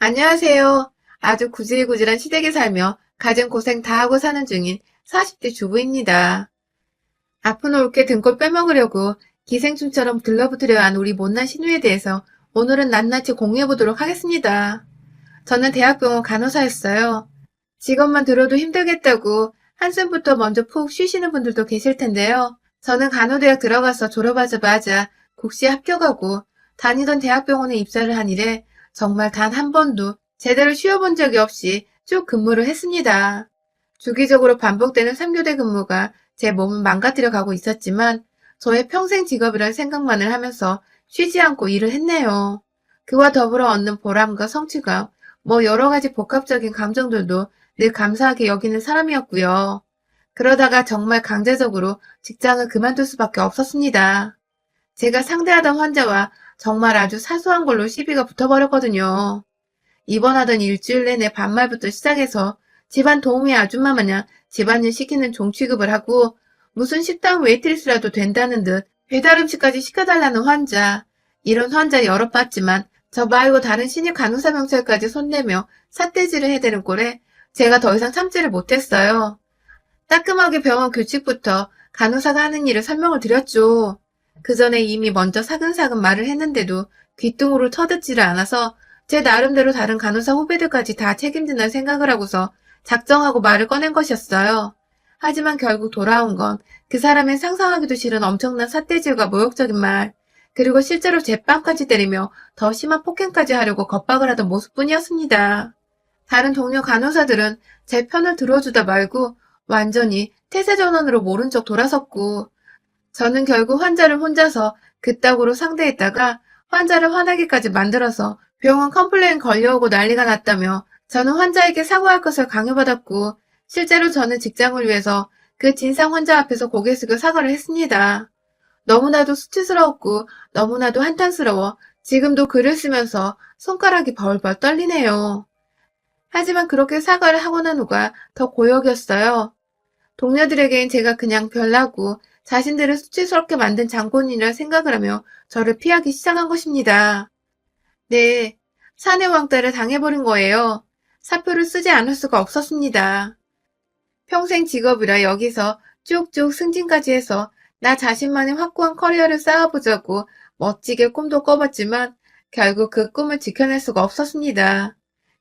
안녕하세요. 아주 구질구질한 시댁에 살며 가진 고생 다 하고 사는 중인 40대 주부입니다. 아픈 올케 등골 빼먹으려고 기생충처럼 들러붙으려 한 우리 못난 신우에 대해서 오늘은 낱낱이 공유해보도록 하겠습니다. 저는 대학병원 간호사였어요. 직업만 들어도 힘들겠다고 한숨부터 먼저 푹 쉬시는 분들도 계실 텐데요. 저는 간호대학 들어가서 졸업하자마자 국시에 합격하고 다니던 대학병원에 입사를 한 이래 정말 단 한 번도 제대로 쉬어본 적이 없이 쭉 근무를 했습니다. 주기적으로 반복되는 3교대 근무가 제 몸을 망가뜨려 가고 있었지만 저의 평생 직업이라는 생각만을 하면서 쉬지 않고 일을 했네요. 그와 더불어 얻는 보람과 성취감, 여러 가지 복합적인 감정들도 늘 감사하게 여기는 사람이었고요. 그러다가 정말 강제적으로 직장을 그만둘 수밖에 없었습니다. 제가 상대하던 환자와 정말 아주 사소한 걸로 시비가 붙어버렸거든요. 입원하던 일주일 내내 반말부터 시작해서 집안 도우미 아줌마 마냥 집안일 시키는 종 취급을 하고 무슨 식당 웨이트리스라도 된다는 듯 배달 음식까지 시켜달라는 환자. 이런 환자 여러 봤지만 저 말고 다른 신입 간호사 병실까지 손대며 삿대질을 해대는 꼴에 제가 더 이상 참지를 못했어요. 따끔하게 병원 규칙부터 간호사가 하는 일을 설명을 드렸죠. 그 전에 이미 먼저 사근사근 말을 했는데도 귓등으로 터듣지를 않아서 제 나름대로 다른 간호사 후배들까지 다 책임진다는 생각을 하고서 작정하고 말을 꺼낸 것이었어요. 하지만 결국 돌아온 건 그 사람의 상상하기도 싫은 엄청난 삿대질과 모욕적인 말, 그리고 실제로 제빵까지 때리며 더 심한 폭행까지 하려고 겁박을 하던 모습뿐이었습니다. 다른 동료 간호사들은 제 편을 들어주다 말고 완전히 태세전환으로 모른 척 돌아섰고, 저는 결국 환자를 혼자서 그따구로 상대했다가 환자를 화나게까지 만들어서 병원 컴플레인 걸려오고 난리가 났다며 저는 환자에게 사과할 것을 강요받았고, 실제로 저는 직장을 위해서 그 진상 환자 앞에서 고개 숙여 사과를 했습니다. 너무나도 수치스러웠고 너무나도 한탄스러워 지금도 글을 쓰면서 손가락이 벌벌 떨리네요. 하지만 그렇게 사과를 하고 난 후가 더 고역이었어요. 동료들에겐 제가 그냥 별나고 자신들을 수치스럽게 만든 장본인이라 생각을 하며 저를 피하기 시작한 것입니다. 네, 사내 왕따를 당해버린 거예요. 사표를 쓰지 않을 수가 없었습니다. 평생 직업이라 여기서 쭉쭉 승진까지 해서 나 자신만의 확고한 커리어를 쌓아보자고 멋지게 꿈도 꿔봤지만 결국 그 꿈을 지켜낼 수가 없었습니다.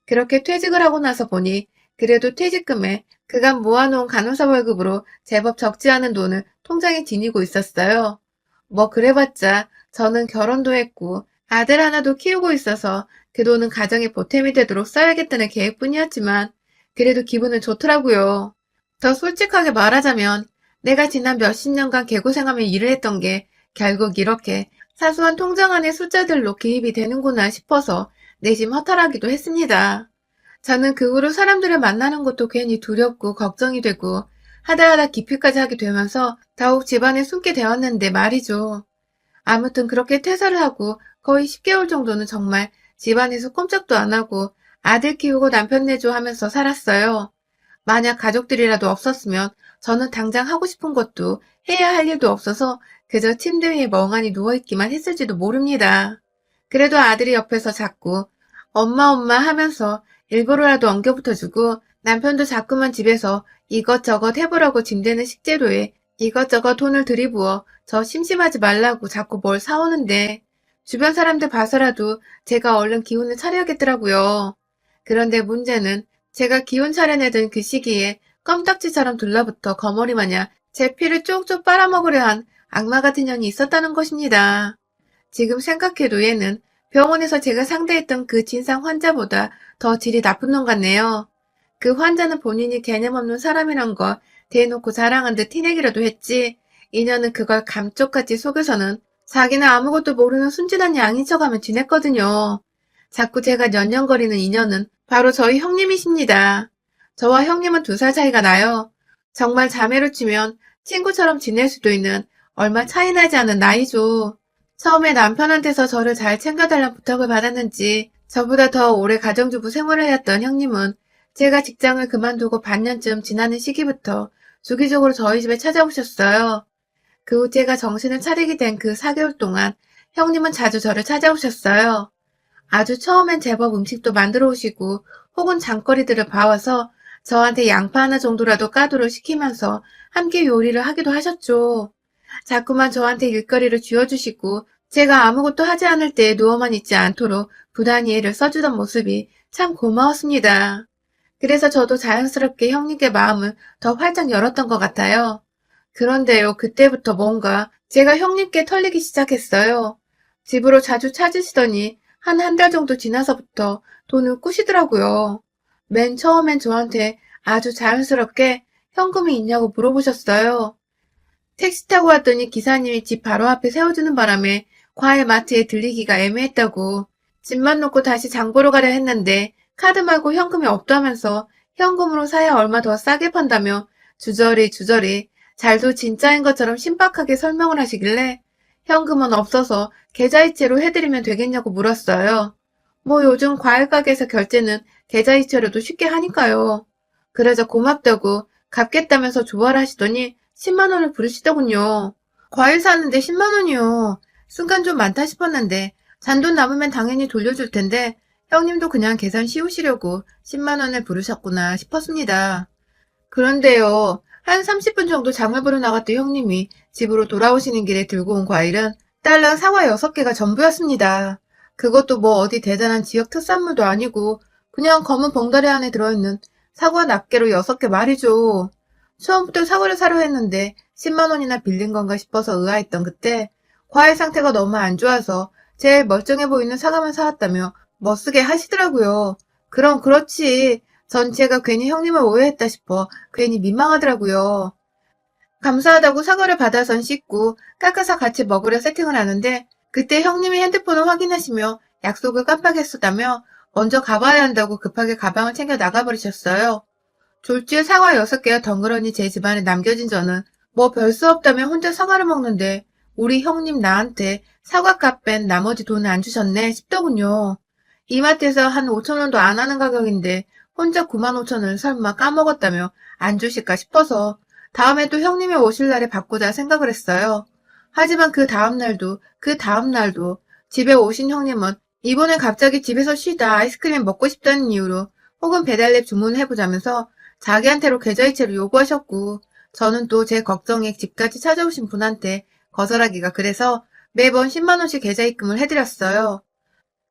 그렇게 퇴직을 하고 나서 보니 그래도 퇴직금에 그간 모아놓은 간호사 월급으로 제법 적지 않은 돈을 통장에 지니고 있었어요. 그래봤자 저는 결혼도 했고 아들 하나도 키우고 있어서 그 돈은 가정의 보탬이 되도록 써야겠다는 계획뿐이었지만 그래도 기분은 좋더라고요. 더 솔직하게 말하자면 내가 지난 몇십 년간 개고생하며 일을 했던 게 결국 이렇게 사소한 통장 안의 숫자들로 기입이 되는구나 싶어서 내심 허탈하기도 했습니다. 저는 그 후로 사람들을 만나는 것도 괜히 두렵고 걱정이 되고 하다하다 기피까지 하게 되면서 더욱 집안에 숨게 되었는데 말이죠. 아무튼 그렇게 퇴사를 하고 거의 10개월 정도는 정말 집안에서 꼼짝도 안 하고 아들 키우고 남편 내조 하면서 살았어요. 만약 가족들이라도 없었으면 저는 당장 하고 싶은 것도 해야 할 일도 없어서 그저 침대 위에 멍하니 누워있기만 했을지도 모릅니다. 그래도 아들이 옆에서 자꾸 엄마 엄마 하면서 일부러라도 엉겨붙어주고 남편도 자꾸만 집에서 이것저것 해보라고 짐대는 식재료에 이것저것 돈을 들이부어 저 심심하지 말라고 자꾸 뭘 사오는데 주변 사람들 봐서라도 제가 얼른 기운을 차려야겠더라고요. 그런데 문제는 제가 기운 차려내던 그 시기에 껌딱지처럼 둘러붙어 거머리 마냥 제 피를 쪽쪽 빨아먹으려 한 악마 같은 년이 있었다는 것입니다. 지금 생각해도 얘는 병원에서 제가 상대했던 그 진상 환자보다 더 질이 나쁜 놈 같네요. 그 환자는 본인이 개념 없는 사람이란 걸 대놓고 자랑한 듯 티내기라도 했지, 이년은 그걸 감쪽같이 속여서는 자기는 아무것도 모르는 순진한 양인 척하며 지냈거든요. 자꾸 제가 년년거리는 인연은 바로 저희 형님이십니다. 저와 형님은 2살 차이가 나요. 정말 자매로 치면 친구처럼 지낼 수도 있는 얼마 차이 나지 않은 나이죠. 처음에 남편한테서 저를 잘 챙겨달라는 부탁을 받았는지 저보다 더 오래 가정주부 생활을 해왔던 형님은 제가 직장을 그만두고 반년쯤 지나는 시기부터 주기적으로 저희 집에 찾아오셨어요. 그 후 제가 정신을 차리게 된 그 4개월 동안 형님은 자주 저를 찾아오셨어요. 아주 처음엔 제법 음식도 만들어 오시고 혹은 장거리들을 봐와서 저한테 양파 하나 정도라도 까도록 시키면서 함께 요리를 하기도 하셨죠. 자꾸만 저한테 일거리를 쥐어주시고 제가 아무것도 하지 않을 때 누워만 있지 않도록 부단히 애를 써주던 모습이 참 고마웠습니다. 그래서 저도 자연스럽게 형님께 마음을 더 활짝 열었던 것 같아요. 그런데요, 그때부터 뭔가 제가 형님께 털리기 시작했어요. 집으로 자주 찾으시더니 한 달 정도 지나서부터 돈을 꾸시더라고요. 맨 처음엔 저한테 아주 자연스럽게 현금이 있냐고 물어보셨어요. 택시 타고 왔더니 기사님이 집 바로 앞에 세워주는 바람에 과일 마트에 들리기가 애매했다고 집만 놓고 다시 장 보러 가려 했는데 카드 말고 현금이 없다면서 현금으로 사야 얼마 더 싸게 판다며 주저리 잘도 진짜인 것처럼 신박하게 설명을 하시길래 현금은 없어서 계좌이체로 해드리면 되겠냐고 물었어요. 뭐 요즘 과일 가게에서 결제는 계좌이체로도 쉽게 하니까요. 그래서 고맙다고 갚겠다면서 조화를 하시더니 10만 원을 부르시더군요. 과일 사는데 10만 원이요. 순간 좀 많다 싶었는데 잔돈 남으면 당연히 돌려줄 텐데 형님도 그냥 계산 씌우시려고 10만 원을 부르셨구나 싶었습니다. 그런데요. 한 30분 정도 장을 보러 나갔던 형님이 집으로 돌아오시는 길에 들고 온 과일은 딸랑 사과 6개가 전부였습니다. 그것도 뭐 어디 대단한 지역 특산물도 아니고 그냥 검은 봉다리 안에 들어있는 사과 낱개로 6개 말이죠. 처음부터 사과를 사려 했는데 10만 원이나 빌린 건가 싶어서 의아했던 그때 과일 상태가 너무 안 좋아서 제일 멀쩡해 보이는 사과만 사왔다며 멋쓰게 하시더라고요. 그럼 그렇지. 전 제가 괜히 형님을 오해했다 싶어 괜히 민망하더라고요. 감사하다고 사과를 받아선 씻고 깎아서 같이 먹으려 세팅을 하는데 그때 형님이 핸드폰을 확인하시며 약속을 깜빡했었다며 먼저 가봐야 한다고 급하게 가방을 챙겨 나가버리셨어요. 졸지에 사과 6개가 덩그러니 제 집안에 남겨진 저는 뭐 별 수 없다며 혼자 사과를 먹는데 우리 형님 나한테 사과값 뺀 나머지 돈을 안 주셨네 싶더군요. 이마트에서 한 5천 원도 안 하는 가격인데 혼자 9만 5천 원을 설마 까먹었다며 안 주실까 싶어서 다음에 또 형님이 오실 날에 바꾸자 생각을 했어요. 하지만 그 다음 날도 집에 오신 형님은 이번에 갑자기 집에서 쉬다 아이스크림 먹고 싶다는 이유로 혹은 배달앱 주문을 해보자면서 자기한테로 계좌이체를 요구하셨고 저는 또 제 걱정에 집까지 찾아오신 분한테 거절하기가 그래서 매번 10만 원씩 계좌 입금을 해드렸어요.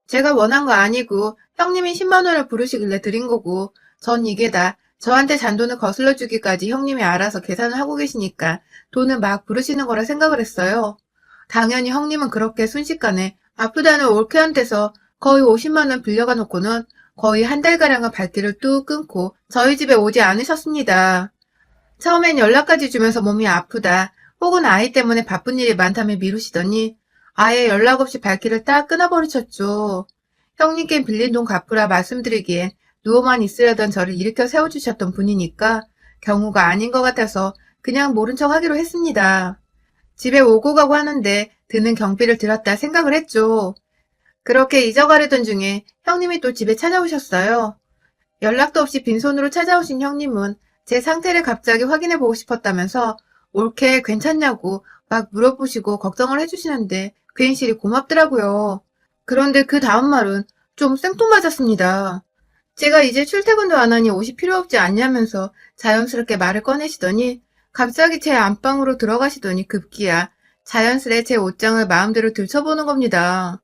제가 원한 거 아니고 형님이 10만 원을 부르시길래 드린 거고 전 이게 다 저한테 잔돈을 거슬러 주기까지 형님이 알아서 계산을 하고 계시니까 돈을 막 부르시는 거라 생각을 했어요. 당연히 형님은 그렇게 순식간에 아프다는 올케한테서 거의 50만 원 빌려가 놓고는 거의 한 달가량의 발길을 뚝 끊고 저희 집에 오지 않으셨습니다. 처음엔 연락까지 주면서 몸이 아프다 혹은 아이 때문에 바쁜 일이 많다며 미루시더니 아예 연락 없이 발길을 딱 끊어버리셨죠. 형님께 빌린 돈 갚으라 말씀드리기엔 누워만 있으려던 저를 일으켜 세워주셨던 분이니까 경우가 아닌 것 같아서 그냥 모른 척 하기로 했습니다. 집에 오고 가고 하는데 드는 경비를 들었다 생각을 했죠. 그렇게 잊어가려던 중에 형님이 또 집에 찾아오셨어요. 연락도 없이 빈손으로 찾아오신 형님은 제 상태를 갑자기 확인해보고 싶었다면서 올케 괜찮냐고 막 물어보시고 걱정을 해주시는데 괜시리 고맙더라고요. 그런데 그 다음 말은 좀 생뚱맞았습니다. 제가 이제 출퇴근도 안 하니 옷이 필요 없지 않냐면서 자연스럽게 말을 꺼내시더니 갑자기 제 안방으로 들어가시더니 급기야 자연스레 제 옷장을 마음대로 들춰보는 겁니다.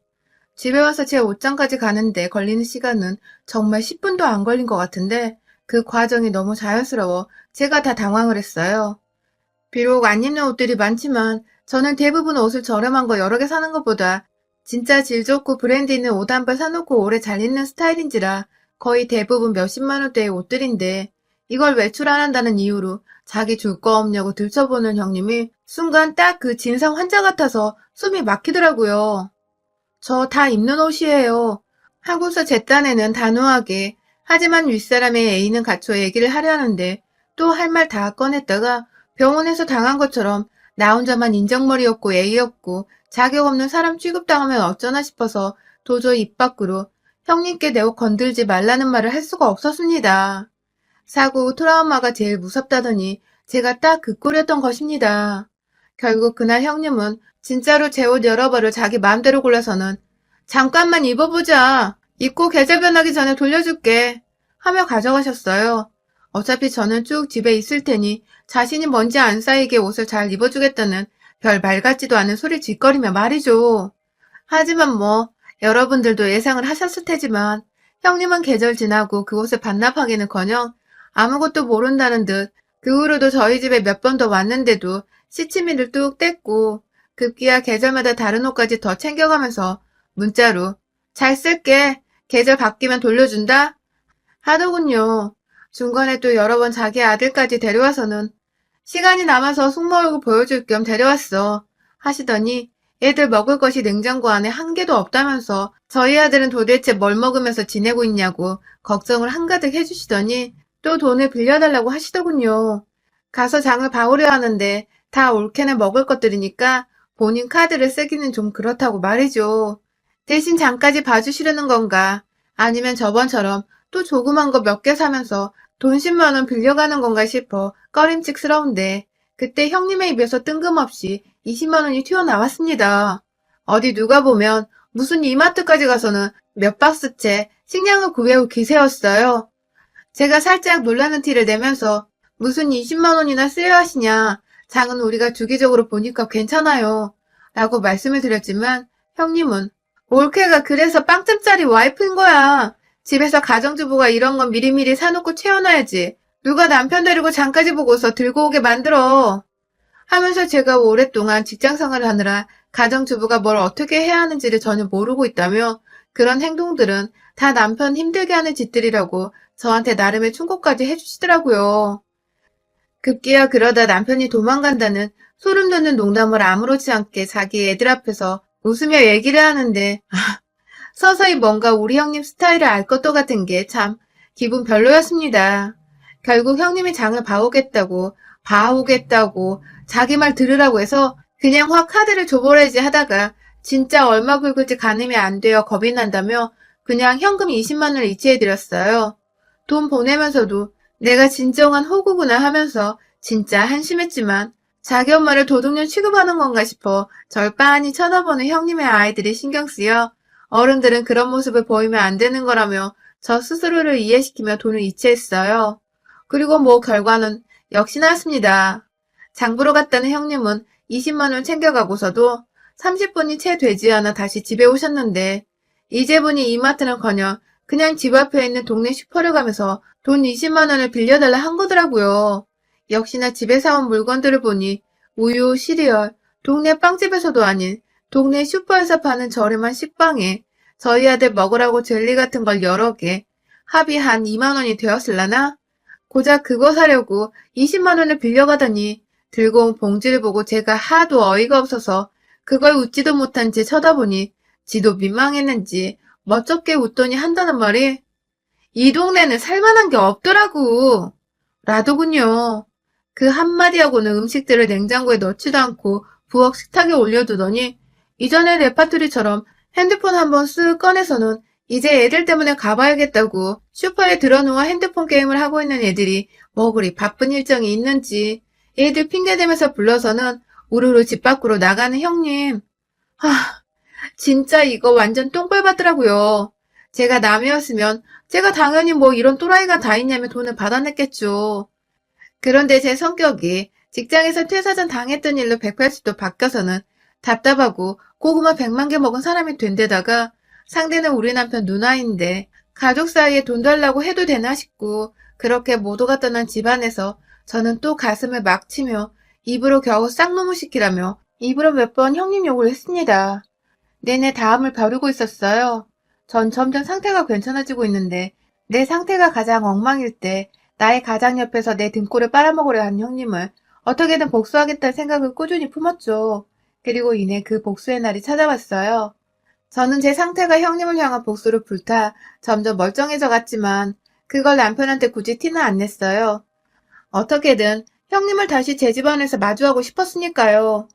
집에 와서 제 옷장까지 가는데 걸리는 시간은 정말 10분도 안 걸린 것 같은데 그 과정이 너무 자연스러워 제가 다 당황을 했어요. 비록 안 입는 옷들이 많지만 저는 대부분 옷을 저렴한 거 여러 개 사는 것보다 진짜 질 좋고 브랜드 있는 옷 한 벌 사놓고 오래 잘 입는 스타일인지라 거의 대부분 몇십만 원대의 옷들인데 이걸 외출 안 한다는 이유로 자기 줄 거 없냐고 들춰보는 형님이 순간 딱 그 진상 환자 같아서 숨이 막히더라고요. 저 다 입는 옷이에요. 하고서 제 딴에는 단호하게 하지만 윗사람의 애인은 갖춰 얘기를 하려 하는데 또 할 말 다 꺼냈다가 병원에서 당한 것처럼 나 혼자만 인정머리였고 애였고 자격 없는 사람 취급당하면 어쩌나 싶어서 도저히 입 밖으로 형님께 내 옷 건들지 말라는 말을 할 수가 없었습니다. 사고 후 트라우마가 제일 무섭다더니 제가 딱 그 꼴이었던 것입니다. 결국 그날 형님은 진짜로 제 옷 여러 벌을 자기 마음대로 골라서는 잠깐만 입어보자. 입고 계절 변하기 전에 돌려줄게. 하며 가져가셨어요. 어차피 저는 쭉 집에 있을 테니 자신이 먼지 안 쌓이게 옷을 잘 입어주겠다는 별 말 같지도 않은 소리 짓거리며 말이죠. 하지만 뭐 여러분들도 예상을 하셨을 테지만 형님은 계절 지나고 그 옷을 반납하기는커녕 아무것도 모른다는 듯 그 후로도 저희 집에 몇 번 더 왔는데도 시치미를 뚝 뗐고 급기야 계절마다 다른 옷까지 더 챙겨가면서 문자로 잘 쓸게. 계절 바뀌면 돌려준다. 하더군요. 중간에 또 여러 번 자기 아들까지 데려와서는 시간이 남아서 숙모얼굴 보여줄 겸 데려왔어. 하시더니 애들 먹을 것이 냉장고 안에 한 개도 없다면서 저희 아들은 도대체 뭘 먹으면서 지내고 있냐고 걱정을 한가득 해주시더니 또 돈을 빌려달라고 하시더군요. 가서 장을 봐오려 하는데 다 올케는 먹을 것들이니까 본인 카드를 쓰기는 좀 그렇다고 말이죠. 대신 장까지 봐주시려는 건가? 아니면 저번처럼 또 조그만 거 몇 개 사면서 돈 10만 원 빌려가는 건가 싶어 꺼림칙스러운데 그때 형님의 입에서 뜬금없이 20만 원이 튀어나왔습니다. 어디 누가 보면 무슨 이마트까지 가서는 몇 박스째 식량을 구해올 기세였어요. 제가 살짝 놀라는 티를 내면서 무슨 20만 원이나 쓰여야 하시냐. 장은 우리가 주기적으로 보니까 괜찮아요. 라고 말씀을 드렸지만 형님은 올케가 그래서 빵점짜리 와이프인 거야. 집에서 가정주부가 이런 건 미리미리 사놓고 채워놔야지. 누가 남편 데리고 장까지 보고서 들고 오게 만들어. 하면서 제가 오랫동안 직장생활을 하느라 가정주부가 뭘 어떻게 해야 하는지를 전혀 모르고 있다며 그런 행동들은 다 남편 힘들게 하는 짓들이라고 저한테 나름의 충고까지 해주시더라고요. 급기야 그러다 남편이 도망간다는 소름 돋는 농담을 아무렇지 않게 자기 애들 앞에서 웃으며 얘기를 하는데 서서히 뭔가 우리 형님 스타일을 알 것도 같은 게 참 기분 별로였습니다. 결국 형님이 장을 봐오겠다고 자기 말 들으라고 해서 그냥 확 카드를 줘버려야지 하다가 진짜 얼마 긁을지 가늠이 안 되어 겁이 난다며 그냥 현금 20만 원을 이체해드렸어요. 돈 보내면서도 내가 진정한 호구구나 하면서 진짜 한심했지만 자기 엄마를 도둑년 취급하는 건가 싶어 절 빤히 쳐다보는 형님의 아이들이 신경 쓰여 어른들은 그런 모습을 보이면 안 되는 거라며 저 스스로를 이해시키며 돈을 이체했어요. 그리고 뭐 결과는 역시 나왔습니다. 장 보러 갔다는 형님은 20만 원 챙겨가고서도 30분이 채 되지 않아 다시 집에 오셨는데 이제 보니 이마트는커녕 그냥 집 앞에 있는 동네 슈퍼를 가면서 돈 20만 원을 빌려달라 한 거더라고요. 역시나 집에 사온 물건들을 보니 우유, 시리얼, 동네 빵집에서도 아닌 동네 슈퍼에서 파는 저렴한 식빵에 저희 아들 먹으라고 젤리 같은 걸 여러 개 합이 한 2만 원이 되었을라나? 고작 그거 사려고 20만 원을 빌려가다니 들고 온 봉지를 보고 제가 하도 어이가 없어서 그걸 웃지도 못한 채 쳐다보니 지도 민망했는지 멋쩍게 웃더니 한다는 말이 이 동네는 살만한 게 없더라고. 라더군요. 그 한마디하고는 음식들을 냉장고에 넣지도 않고 부엌 식탁에 올려두더니 이전에 레파토리처럼 핸드폰 한번 쓱 꺼내서는 이제 애들 때문에 가봐야겠다고 슈퍼에 들어누워 핸드폰 게임을 하고 있는 애들이 뭐 그리 바쁜 일정이 있는지 애들 핑계대면서 불러서는 우르르 집 밖으로 나가는 형님. 하, 진짜 이거 완전 똥벌 받더라고요. 제가 남이었으면 제가 당연히 뭐 이런 또라이가 다 있냐며 돈을 받아냈겠죠. 그런데 제 성격이 직장에서 퇴사 전 당했던 일로 180도 바뀌어서는 답답하고 고구마 100만 개 먹은 사람이 된 데다가 상대는 우리 남편 누나인데 가족 사이에 돈 달라고 해도 되나 싶고 그렇게 모두가 떠난 집안에서 저는 또 가슴을 막 치며 입으로 겨우 쌍놈을 시키라며 입으로 몇 번 형님 욕을 했습니다. 내내 다음을 벼르고 있었어요. 전 점점 상태가 괜찮아지고 있는데 내 상태가 가장 엉망일 때 나의 가장 옆에서 내 등골을 빨아먹으려 한 형님을 어떻게든 복수하겠다는 생각을 꾸준히 품었죠. 그리고 이내 그 복수의 날이 찾아왔어요. 저는 제 상태가 형님을 향한 복수로 불타 점점 멀쩡해져 갔지만 그걸 남편한테 굳이 티는 안 냈어요. 어떻게든 형님을 다시 제 집안에서 마주하고 싶었으니까요.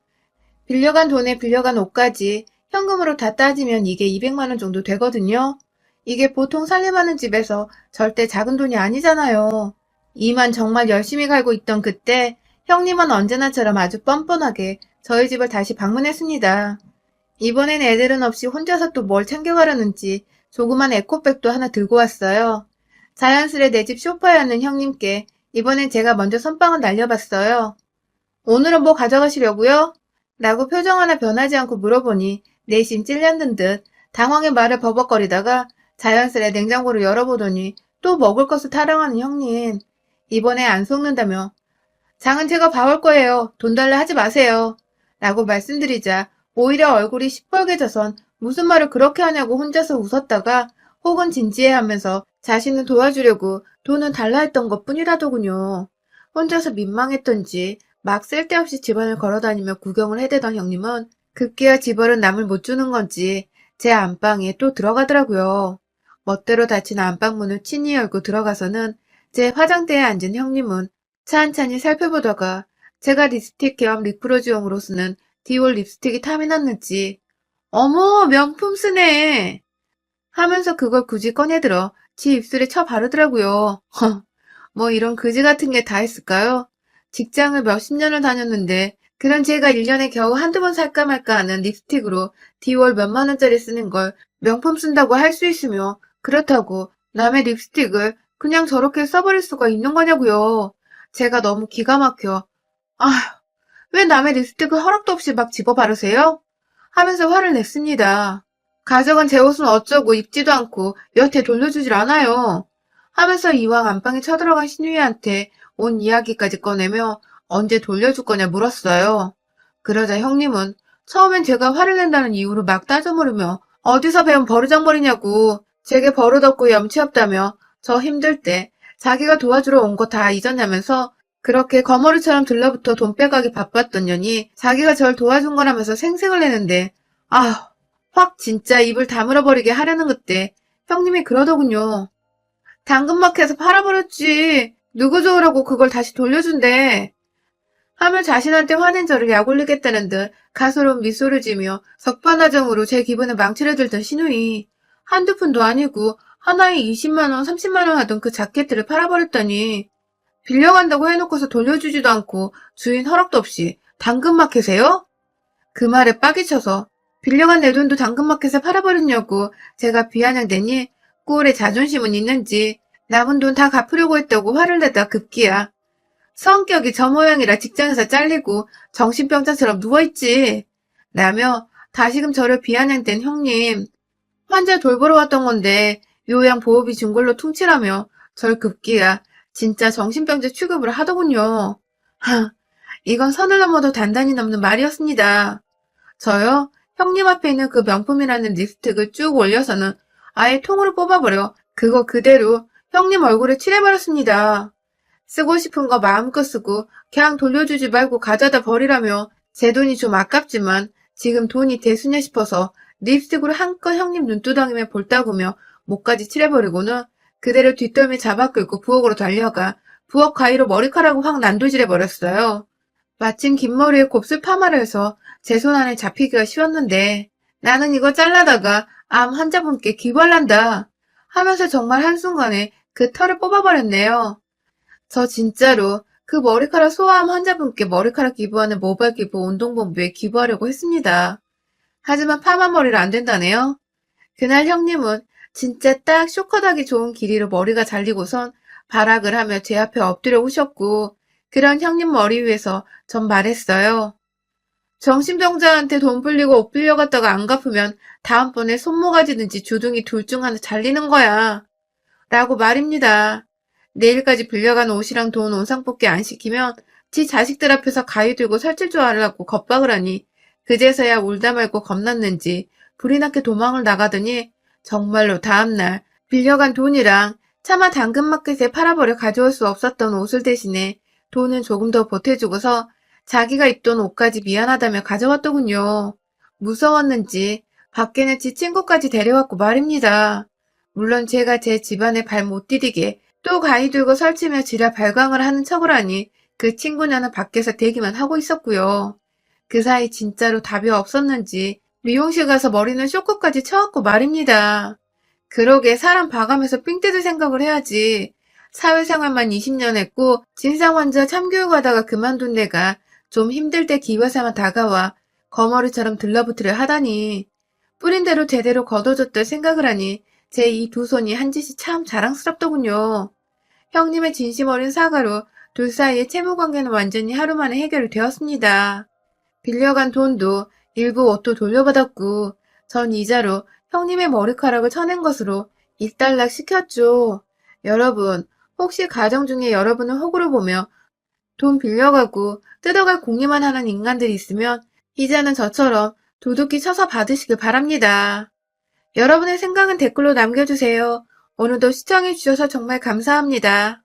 빌려간 돈에 빌려간 옷까지 현금으로 다 따지면 이게 200만 원 정도 되거든요. 이게 보통 살림하는 집에서 절대 작은 돈이 아니잖아요. 이만 정말 열심히 갈고 있던 그때 형님은 언제나처럼 아주 뻔뻔하게 저희 집을 다시 방문했습니다. 이번엔 애들은 없이 혼자서 또 뭘 챙겨가려는지 조그만 에코백도 하나 들고 왔어요. 자연스레 내 집 소파에 앉는 형님께 이번엔 제가 먼저 선빵을 날려봤어요. 오늘은 뭐 가져가시려고요? 라고 표정 하나 변하지 않고 물어보니 내심 찔렸는 듯 당황의 말을 버벅거리다가 자연스레 냉장고를 열어보더니 또 먹을 것을 타령하는 형님. 이번에 안 속는다며 장은 제가 봐올 거예요. 돈 달라 하지 마세요. 라고 말씀드리자 오히려 얼굴이 시뻘개져선 무슨 말을 그렇게 하냐고 혼자서 웃었다가 혹은 진지해하면서 자신을 도와주려고 돈은 달라 했던 것 뿐이라더군요. 혼자서 민망했던지 막 쓸데없이 집안을 걸어다니며 구경을 해대던 형님은 급기야 집얼은 남을 못 주는 건지 제 안방에 또 들어가더라고요. 멋대로 닫힌 안방문을 친히 열고 들어가서는 제 화장대에 앉은 형님은 찬찬히 살펴보다가 제가 립스틱 겸 립글로즈용으로 쓰는 디올 립스틱이 탐이 났는지 어머 명품 쓰네 하면서 그걸 굳이 꺼내들어 지 입술에 쳐 바르더라고요. 뭐 이런 그지 같은 게 다 있을까요? 직장을 몇십 년을 다녔는데 그런 제가 1년에 겨우 한두 번 살까 말까 하는 립스틱으로 디올 몇만 원짜리 쓰는 걸 명품 쓴다고 할 수 있으며 그렇다고 남의 립스틱을 그냥 저렇게 써버릴 수가 있는 거냐고요. 제가 너무 기가 막혀. 아, 왜 남의 립스틱을 허락도 없이 막 집어 바르세요? 하면서 화를 냈습니다. 가져간 제 옷은 어쩌고 입지도 않고 여태 돌려주질 않아요. 하면서 이왕 안방에 쳐들어간 신우이한테 온 이야기까지 꺼내며 언제 돌려줄 거냐 물었어요. 그러자 형님은 처음엔 제가 화를 낸다는 이유로 막 따져물으며 어디서 배운 버르장머리냐고 제게 버릇없고 염치 없다며 저 힘들 때 자기가 도와주러 온 거 다 잊었냐면서 그렇게 거머리처럼 들러붙어 돈 빼가기 바빴던 년이 자기가 절 도와준 거라면서 생색을 내는데 아, 확 진짜 입을 다물어버리게 하려는 그때 형님이 그러더군요. 당근마켓에서 팔아버렸지. 누구 좋으라고 그걸 다시 돌려준대. 하며 자신한테 화낸 저를 약올리겠다는 듯 가소로운 미소를 지며 석반하정으로 제 기분을 망치려 들던 신우이. 한두 푼도 아니고 하나에 20만 원, 30만 원 하던 그 자켓들을 팔아버렸다니. 빌려간다고 해놓고서 돌려주지도 않고 주인 허락도 없이 당근마켓에요? 그 말에 빡이 쳐서 빌려간 내 돈도 당근마켓에 팔아버렸냐고 제가 비아냥대니 꼴에 자존심은 있는지 남은 돈 다 갚으려고 했다고 화를 내다 급기야. 성격이 저 모양이라 직장에서 잘리고 정신병자처럼 누워있지. 라며 다시금 저를 비아냥댄 형님. 환자 돌보러 왔던 건데 요양 보호비 준 걸로 퉁치라며 절 급기야 진짜 정신병자 취급을 하더군요. 하, 이건 선을 넘어도 단단히 넘는 말이었습니다. 저요? 형님 앞에 있는 그 명품이라는 립스틱을 쭉 올려서는 아예 통으로 뽑아버려 그거 그대로 형님 얼굴에 칠해버렸습니다. 쓰고 싶은 거 마음껏 쓰고 그냥 돌려주지 말고 가져다 버리라며 제 돈이 좀 아깝지만 지금 돈이 대수냐 싶어서 립스틱으로 한껏 형님 눈두덩이에 볼따구며 목까지 칠해버리고는 그대로 뒷덜미 잡아 끌고 부엌으로 달려가 부엌 가위로 머리카락을 확 난도질해버렸어요. 마침 긴 머리에 곱슬 파마를 해서 제 손 안에 잡히기가 쉬웠는데 나는 이거 잘라다가 암 환자분께 기부할란다 하면서 정말 한순간에 그 털을 뽑아버렸네요. 저 진짜로 그 머리카락 소아암 환자분께 머리카락 기부하는 모발 기부 운동본부에 기부하려고 했습니다. 하지만 파마머리를 안 된다네요. 그날 형님은 진짜 딱 쇼컷하기 좋은 길이로 머리가 잘리고선 발악을 하며 제 앞에 엎드려 오셨고 그런 형님 머리 위에서 전 말했어요. 정신병자한테 돈 빌리고 옷 빌려갔다가 안 갚으면 다음번에 손모가지든지 주둥이 둘 중 하나 잘리는 거야. 라고 말입니다. 내일까지 빌려간 옷이랑 돈 온상뽑기 안 시키면 지 자식들 앞에서 가위 들고 살찔 줄 알라고 겁박을 하니 그제서야 울다 말고 겁났는지 불이 나게 도망을 나가더니 정말로 다음날 빌려간 돈이랑 차마 당근마켓에 팔아버려 가져올 수 없었던 옷을 대신에 돈은 조금 더 보태주고서 자기가 입던 옷까지 미안하다며 가져왔더군요. 무서웠는지 밖에는 지 친구까지 데려왔고 말입니다. 물론 제가 제 집안에 발 못 디디게 또 가위 들고 설치며 지랄 발광을 하는 척을 하니 그 친구녀는 밖에서 대기만 하고 있었고요. 그 사이 진짜로 답이 없었는지 미용실 가서 머리는 쇼크까지 쳐왔고 말입니다. 그러게 사람 봐가면서 삥 뜯을 생각을 해야지. 사회생활만 20년 했고 진상환자 참교육하다가 그만둔 내가 좀 힘들 때 기회삼아 다가와 거머리처럼 들러붙으려 하다니. 뿌린 대로 제대로 거둬줬들 생각을 하니 제 이 두 손이 한 짓이 참 자랑스럽더군요. 형님의 진심 어린 사과로 둘 사이의 채무 관계는 완전히 하루 만에 해결이 되었습니다. 빌려간 돈도 일부 옷도 돌려받았고 전 이자로 형님의 머리카락을 쳐낸 것으로 일단락 시켰죠. 여러분, 혹시 가정 중에 여러분을 호구로 보며 돈 빌려가고 뜯어갈 궁리만 하는 인간들이 있으면 이자는 저처럼 두둑히 쳐서 받으시길 바랍니다. 여러분의 생각은 댓글로 남겨주세요. 오늘도 시청해주셔서 정말 감사합니다.